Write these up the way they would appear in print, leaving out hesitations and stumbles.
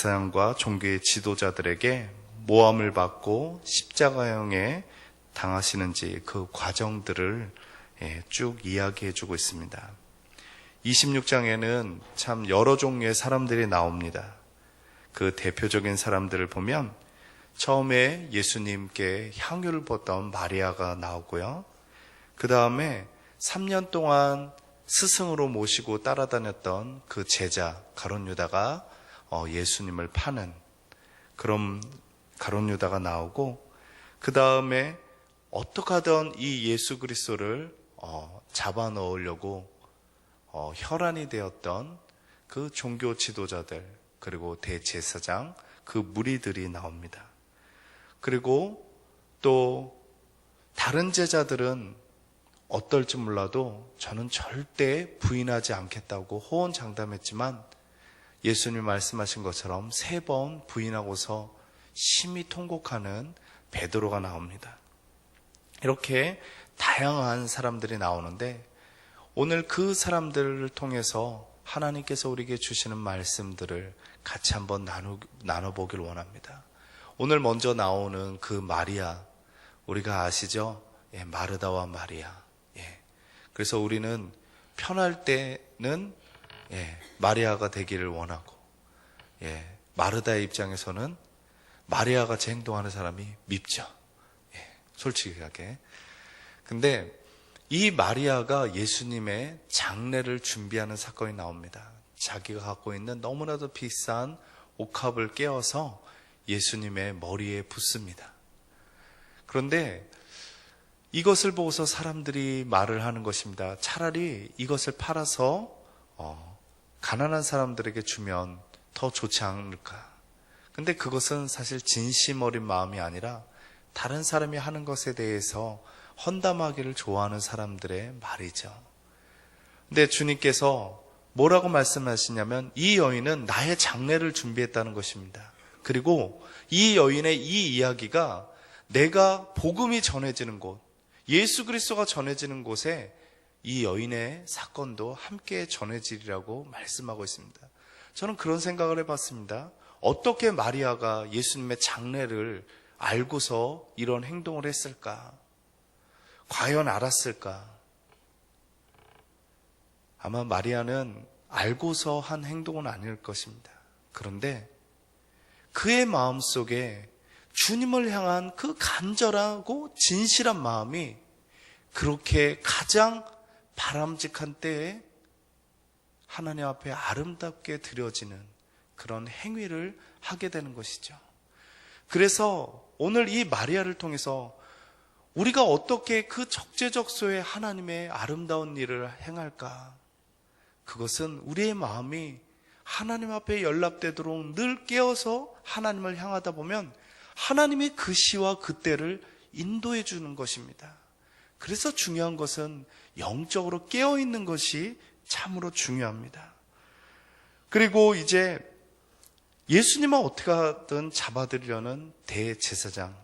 제사장과 종교의 지도자들에게 모함을 받고 십자가형에 당하시는지 그 과정들을 쭉 이야기해 주고 있습니다. 26장에는 참 여러 종류의 사람들이 나옵니다. 그 대표적인 사람들을 보면 처음에 예수님께 향유를 붓던 마리아가 나오고요. 그 다음에 3년 동안 스승으로 모시고 따라다녔던 그 제자 가룟 유다가 예수님을 파는 그런 가룟 유다가 나오고, 그 다음에 어떻게 하든 이 예수 그리스도를 잡아 넣으려고 혈안이 되었던 그 종교 지도자들, 그리고 대제사장, 그 무리들이 나옵니다. 그리고 또 다른 제자들은 어떨지 몰라도 저는 절대 부인하지 않겠다고 호언장담했지만 예수님 말씀하신 것처럼 3번 부인하고서 심히 통곡하는 베드로가 나옵니다. 이렇게 다양한 사람들이 나오는데 오늘 그 사람들을 통해서 하나님께서 우리에게 주시는 말씀들을 같이 한번 나눠보길 원합니다. 오늘 먼저 나오는 그 마리아, 우리가 아시죠? 마르다와 마리아. 그래서 우리는 편할 때는 마리아가 되기를 원하고, 마르다의 입장에서는 마리아 같이 행동하는 사람이 밉죠. 솔직하게. 근데 이 마리아가 예수님의 장례를 준비하는 사건이 나옵니다. 자기가 갖고 있는 너무나도 비싼 옥합을 깨어서 예수님의 머리에 붓습니다. 그런데 이것을 보고서 사람들이 말을 하는 것입니다. 차라리 이것을 팔아서 가난한 사람들에게 주면 더 좋지 않을까. 근데 그것은 사실 진심 어린 마음이 아니라 다른 사람이 하는 것에 대해서 헌담하기를 좋아하는 사람들의 말이죠. 근데 주님께서 뭐라고 말씀하시냐면 이 여인은 나의 장례를 준비했다는 것입니다. 그리고 이 여인의 이 이야기가 내가 복음이 전해지는 곳, 예수 그리스도가 전해지는 곳에 이 여인의 사건도 함께 전해지리라고 말씀하고 있습니다. 저는 그런 생각을 해봤습니다. 어떻게 마리아가 예수님의 장례를 알고서 이런 행동을 했을까? 과연 알았을까? 아마 마리아는 알고서 한 행동은 아닐 것입니다. 그런데 그의 마음속에 주님을 향한 그 간절하고 진실한 마음이 그렇게 가장 바람직한 때에 하나님 앞에 아름답게 드려지는 그런 행위를 하게 되는 것이죠. 그래서 오늘 이 마리아를 통해서 우리가 어떻게 그 적재적소에 하나님의 아름다운 일을 행할까? 그것은 우리의 마음이 하나님 앞에 연락되도록 늘 깨어서 하나님을 향하다 보면 하나님이 그 시와 그 때를 인도해 주는 것입니다. 그래서 중요한 것은 영적으로 깨어있는 것이 참으로 중요합니다. 그리고 이제 예수님을 어떻게 하든 잡아들이려는 대제사장,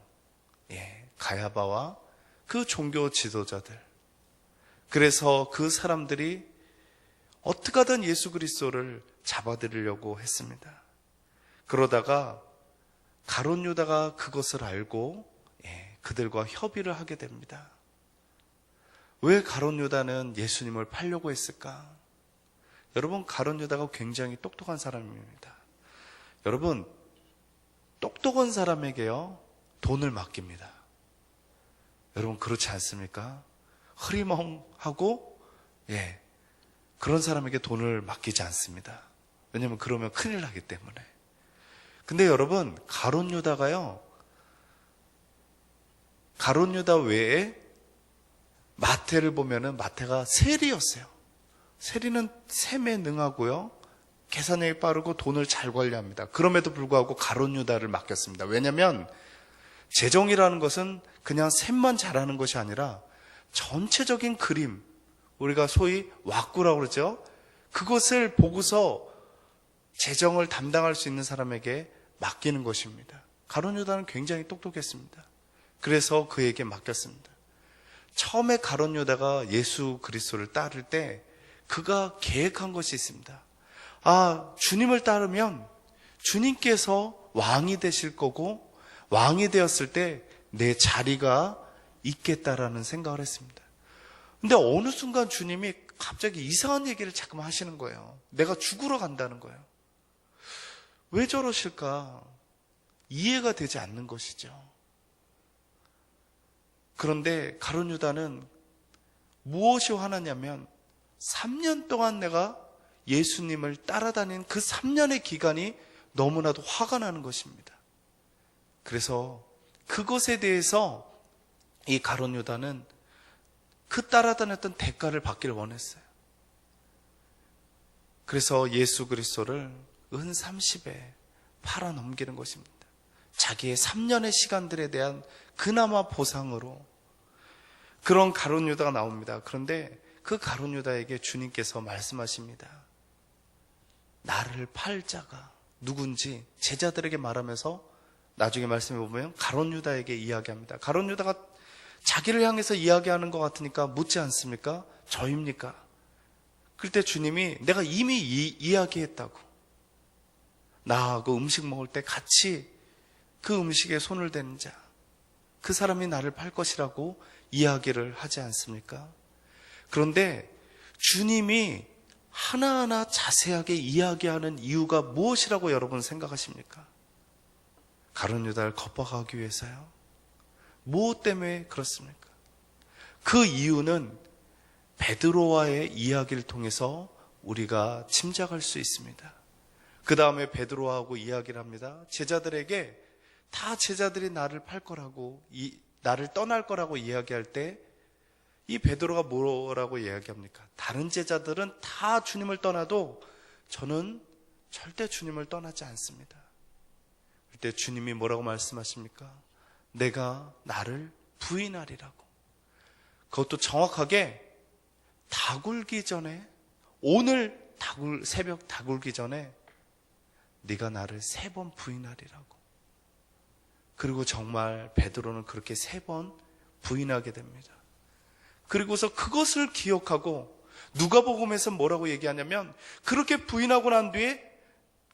가야바와 그 종교 지도자들. 그래서 그 사람들이 어떻게 하든 예수 그리스도를 잡아들이려고 했습니다. 그러다가 가룟 유다가 그것을 알고 그들과 협의를 하게 됩니다. 왜 가룟 유다는 예수님을 팔려고 했을까? 여러분, 가룟 유다가 굉장히 똑똑한 사람입니다. 여러분, 똑똑한 사람에게요 돈을 맡깁니다. 여러분, 그렇지 않습니까? 흐리멍하고 그런 사람에게 돈을 맡기지 않습니다. 왜냐하면 그러면 큰일 나기 때문에. 근데 여러분, 가룟 유다가요, 가룟 유다 외에 마태를 보면은 마태가 세리였어요. 세리는 셈에 능하고요, 계산력이 빠르고 돈을 잘 관리합니다. 그럼에도 불구하고 가룟 유다를 맡겼습니다. 왜냐하면 재정이라는 것은 그냥 셈만 잘하는 것이 아니라 전체적인 그림, 우리가 소위 왁구라고 그러죠. 그것을 보고서 재정을 담당할 수 있는 사람에게 맡기는 것입니다. 가룟 유다는 굉장히 똑똑했습니다. 그래서 그에게 맡겼습니다. 처음에 가룟 유다가 예수 그리스도를 따를 때 그가 계획한 것이 있습니다. 주님을 따르면 주님께서 왕이 되실 거고 왕이 되었을 때 내 자리가 있겠다라는 생각을 했습니다. 근데 어느 순간 주님이 갑자기 이상한 얘기를 자꾸만 하시는 거예요. 내가 죽으러 간다는 거예요. 왜 저러실까? 이해가 되지 않는 것이죠. 그런데 가룟 유다는 무엇이 화나냐면 3년 동안 내가 예수님을 따라다닌 그 3년의 기간이 너무나도 화가 나는 것입니다. 그래서 그것에 대해서 이 가룟 유다는 그 따라다녔던 대가를 받기를 원했어요. 그래서 예수 그리스도를 은 30에 팔아 넘기는 것입니다. 자기의 3년의 시간들에 대한 그나마 보상으로 그런 가룟 유다가 나옵니다. 그런데 그 가룟 유다에게 주님께서 말씀하십니다. 나를 팔 자가 누군지 제자들에게 말하면서 나중에 말씀해 보면 가룟 유다에게 이야기합니다. 가룟 유다가 자기를 향해서 이야기하는 것 같으니까 묻지 않습니까? 저입니까? 그럴 때 주님이 내가 이미 이야기했다고. 나하고 음식 먹을 때 같이 그 음식에 손을 대는 자, 그 사람이 나를 팔 것이라고 이야기를 하지 않습니까? 그런데 주님이 하나하나 자세하게 이야기하는 이유가 무엇이라고 여러분 생각하십니까? 가룟 유다를 겁박하기 위해서요? 무엇 때문에 그렇습니까? 그 이유는 베드로와의 이야기를 통해서 우리가 짐작할 수 있습니다. 그 다음에 베드로하고 이야기를 합니다. 제자들에게 다 제자들이 나를 팔 거라고, 나를 떠날 거라고 이야기할 때 이 베드로가 뭐라고 이야기합니까? 다른 제자들은 다 주님을 떠나도 저는 절대 주님을 떠나지 않습니다. 그때 주님이 뭐라고 말씀하십니까? 내가 나를 부인하리라고. 그것도 정확하게 다굴기 전에, 오늘 새벽 다굴기 전에 네가 나를 3번 부인하리라고. 그리고 정말 베드로는 그렇게 3번 부인하게 됩니다. 그리고서 그것을 기억하고 누가복음에서 뭐라고 얘기하냐면 그렇게 부인하고 난 뒤에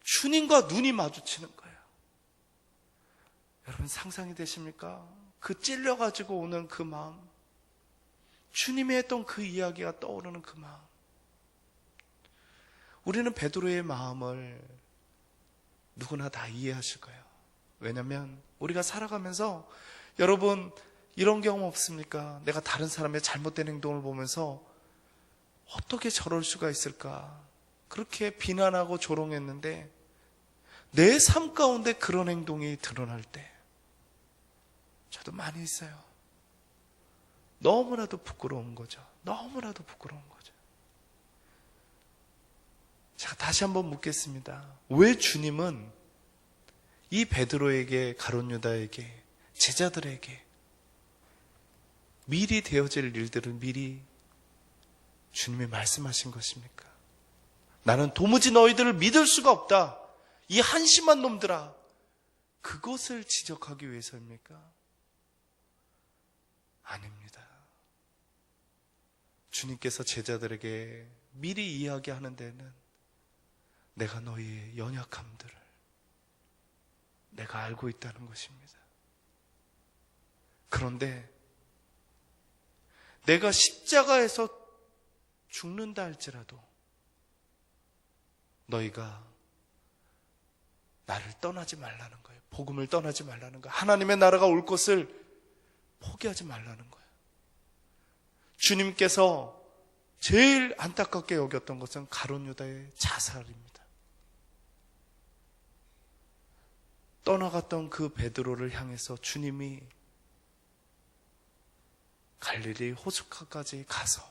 주님과 눈이 마주치는 거예요. 여러분 상상이 되십니까? 그 찔려가지고 오는 그 마음, 주님이 했던 그 이야기가 떠오르는 그 마음. 우리는 베드로의 마음을 누구나 다 이해하실 거예요. 왜냐하면 우리가 살아가면서 여러분 이런 경험 없습니까? 내가 다른 사람의 잘못된 행동을 보면서 어떻게 저럴 수가 있을까? 그렇게 비난하고 조롱했는데 내 삶 가운데 그런 행동이 드러날 때 저도 많이 있어요. 너무나도 부끄러운 거죠. 너무나도 부끄러운 거죠. 제가 다시 한번 묻겠습니다. 왜 주님은 이 베드로에게, 가룟 유다에게, 제자들에게 미리 되어질 일들을 미리 주님이 말씀하신 것입니까? 나는 도무지 너희들을 믿을 수가 없다. 이 한심한 놈들아. 그것을 지적하기 위해서입니까? 아닙니다. 주님께서 제자들에게 미리 이야기하는 데는 내가 너희의 연약함들을 내가 알고 있다는 것입니다. 그런데 내가 십자가에서 죽는다 할지라도 너희가 나를 떠나지 말라는 거예요. 복음을 떠나지 말라는 거예요. 하나님의 나라가 올 것을 포기하지 말라는 거예요. 주님께서 제일 안타깝게 여겼던 것은 가룟 유다의 자살입니다. 떠나갔던 그 베드로를 향해서 주님이 갈릴리 호숫가까지 가서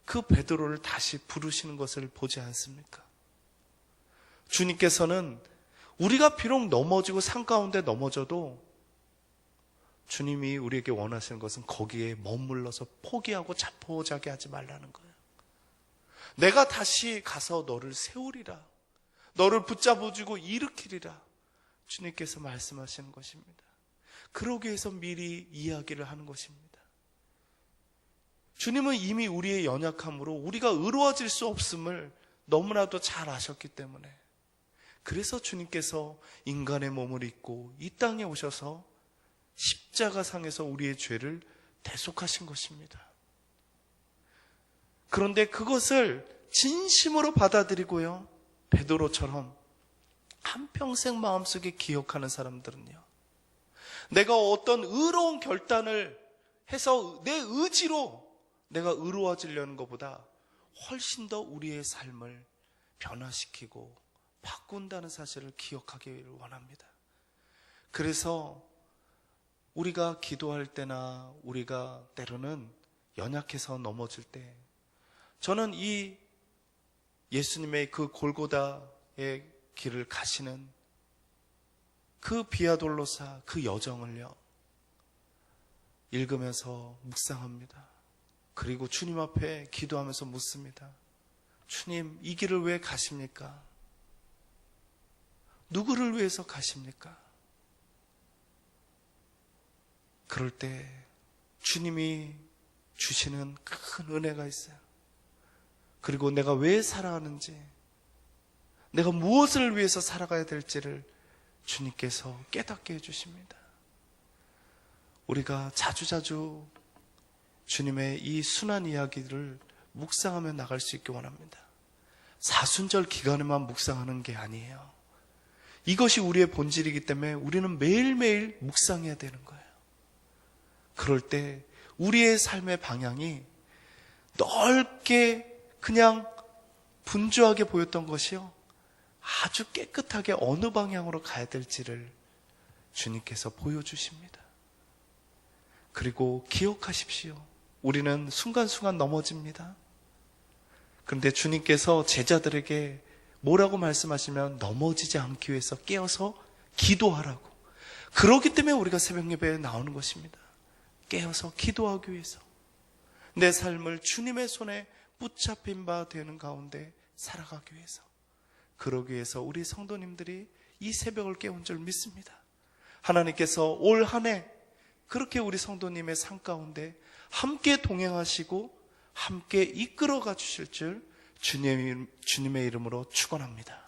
그 베드로를 다시 부르시는 것을 보지 않습니까? 주님께서는 우리가 비록 넘어지고 산 가운데 넘어져도 주님이 우리에게 원하시는 것은 거기에 머물러서 포기하고 자포자기 하지 말라는 거예요. 내가 다시 가서 너를 세우리라. 너를 붙잡아주고 일으키리라. 주님께서 말씀하시는 것입니다. 그러기 위해서 미리 이야기를 하는 것입니다. 주님은 이미 우리의 연약함으로 우리가 의로워질 수 없음을 너무나도 잘 아셨기 때문에 그래서 주님께서 인간의 몸을 입고 이 땅에 오셔서 십자가상에서 우리의 죄를 대속하신 것입니다. 그런데 그것을 진심으로 받아들이고요, 베드로처럼 한평생 마음속에 기억하는 사람들은요, 내가 어떤 의로운 결단을 해서 내 의지로 내가 의로워지려는 것보다 훨씬 더 우리의 삶을 변화시키고 바꾼다는 사실을 기억하기를 원합니다. 그래서 우리가 기도할 때나 우리가 때로는 연약해서 넘어질 때, 저는 이 예수님의 그 골고다의 길을 가시는 그 비아돌로사 그 여정을요, 읽으면서 묵상합니다. 그리고 주님 앞에 기도하면서 묻습니다. 주님, 이 길을 왜 가십니까? 누구를 위해서 가십니까? 그럴 때 주님이 주시는 큰 은혜가 있어요. 그리고 내가 왜 살아가는지, 내가 무엇을 위해서 살아가야 될지를 주님께서 깨닫게 해주십니다. 우리가 자주자주 주님의 이 순한 이야기를 묵상하며 나갈 수 있기 원합니다. 사순절 기간에만 묵상하는 게 아니에요. 이것이 우리의 본질이기 때문에 우리는 매일매일 묵상해야 되는 거예요. 그럴 때 우리의 삶의 방향이 넓게 그냥 분주하게 보였던 것이요, 아주 깨끗하게 어느 방향으로 가야 될지를 주님께서 보여주십니다. 그리고 기억하십시오. 우리는 순간순간 넘어집니다. 그런데 주님께서 제자들에게 뭐라고 말씀하시면 넘어지지 않기 위해서 깨어서 기도하라고. 그렇기 때문에 우리가 새벽 예배에 나오는 것입니다. 깨어서 기도하기 위해서, 내 삶을 주님의 손에 붙잡힌 바 되는 가운데 살아가기 위해서, 그러기 위해서 우리 성도님들이 이 새벽을 깨운 줄 믿습니다. 하나님께서 올 한 해 그렇게 우리 성도님의 삶 가운데 함께 동행하시고 함께 이끌어가 주실 줄 주님의 이름으로 축원합니다.